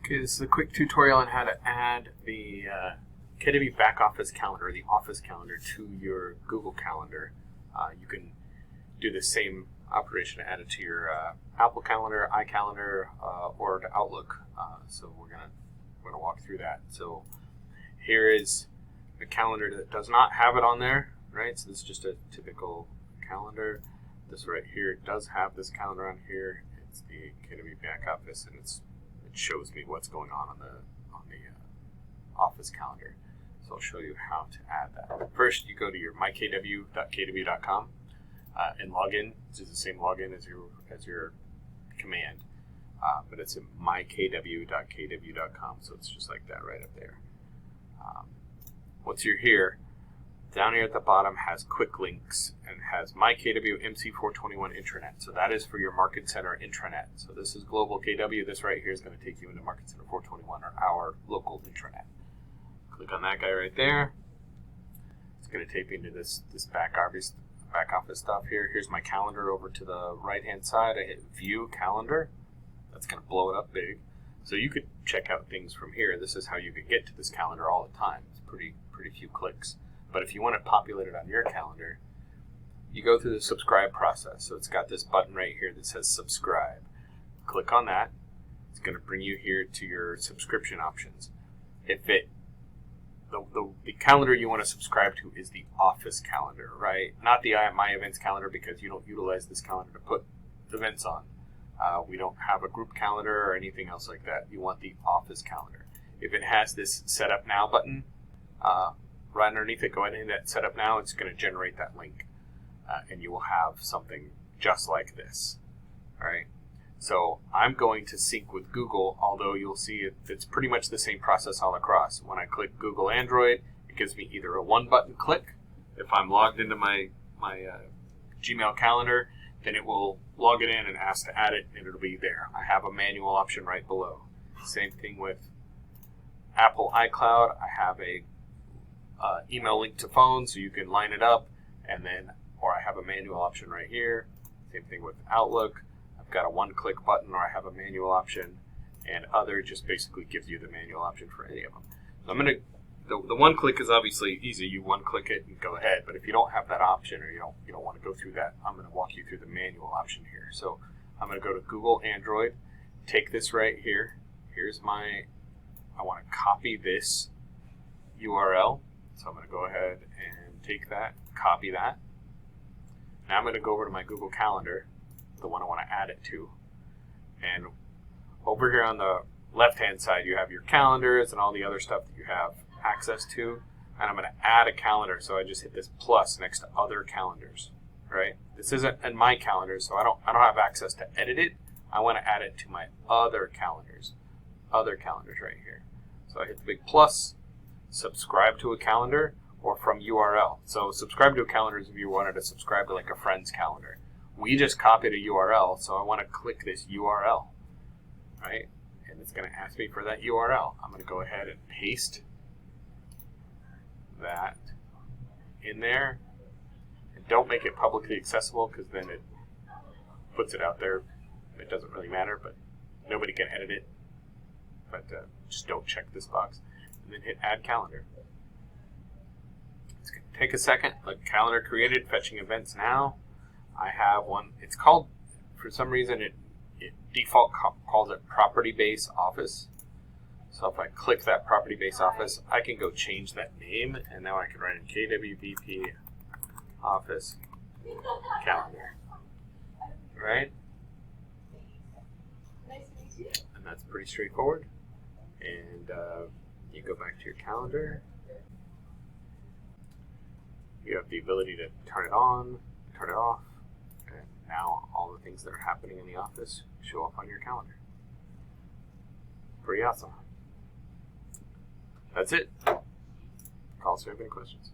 Okay, this is a quick tutorial on how to add the KW back office calendar, the office calendar, to your Google Calendar. You can do the same operation, add it to your Apple Calendar, iCalendar, or to Outlook. So we're gonna walk through that. So here is a calendar that does not have it on there, right? So this is just a typical calendar. This right here does have this calendar on here. It's the KW back office, and it shows me what's going on the office calendar. So I'll show you how to add that. First, you go to your mykw.kw.com and log in. This is the same login as your command, but it's in mykw.kw.com, so it's just like that right up there. Once you're here, down here at the bottom has quick links and has MyKW MC421 intranet. So that is for your Market Center intranet. So this is global KW. This right here is going to take you into Market Center 421, or our local intranet. Click on that guy right there. It's going to take you into this back office stuff here. Here's my calendar over to the right hand side. I hit View Calendar. That's going to blow it up big. So you could check out things from here. This is how you could get to this calendar all the time. It's pretty few clicks. But if you want it populated on your calendar, you go through the subscribe process. So it's got this button right here that says subscribe. Click on that. It's going to bring you here to your subscription options. The calendar you want to subscribe to is the office calendar, right? Not the My Events calendar, because you don't utilize this calendar to put events on. We don't have a group calendar or anything else like that. You want the office calendar. If it has this Set Up Now button, right underneath it, go ahead and hit that Set Up Now. It's going to generate that link, and you will have something just like this. All right. So I'm going to sync with Google, although you'll see it's pretty much the same process all across. When I click Google Android, it gives me either a one-button click. If I'm logged into my Gmail calendar, then it will log it in and ask to add it, and it'll be there. I have a manual option right below. Same thing with Apple iCloud. I have a email link to phone, so you can line it up, or I have a manual option right here. Same thing with Outlook. I've got a one-click button, or I have a manual option, and other just basically gives you the manual option for any of them. So I'm gonna. The one click is obviously easy. You one click it and go ahead. But if you don't have that option, or you don't want to go through that, I'm going to walk you through the manual option here. So I'm going to go to Google Android. Take this right here. I want to copy this URL. So I'm going to go ahead and take that, copy that. Now I'm going to go over to my Google Calendar, the one I want to add it to. And over here on the left-hand side, you have your calendars and all the other stuff that you have access to. And I'm going to add a calendar. So I just hit this plus next to other calendars, right? This isn't in my calendar, so I don't have access to edit it. I want to add it to my other calendars right here. So I hit the big plus. Subscribe to a calendar, or from URL. So subscribe to a calendar is if you wanted to subscribe to like a friend's calendar. We just copied a URL, so I want to click this URL, right? And it's going to ask me for that URL. I'm going to go ahead and paste that in there. And don't make it publicly accessible, because then it puts it out there. It doesn't really matter, but nobody can edit it. But just don't check this box. And then hit Add Calendar. It's going to take a second. Look, calendar created, fetching events now. I have one. It's called, for some reason, it default calls it Property Base Office. So if I click that Property Base Office, I can go change that name, and now I can write in KWBP Office Calendar. Right? And that's pretty straightforward. And you go back to your calendar. You have the ability to turn it on, turn it off, and now all the things that are happening in the office show up on your calendar. Pretty awesome. That's it. Call us if you have any questions.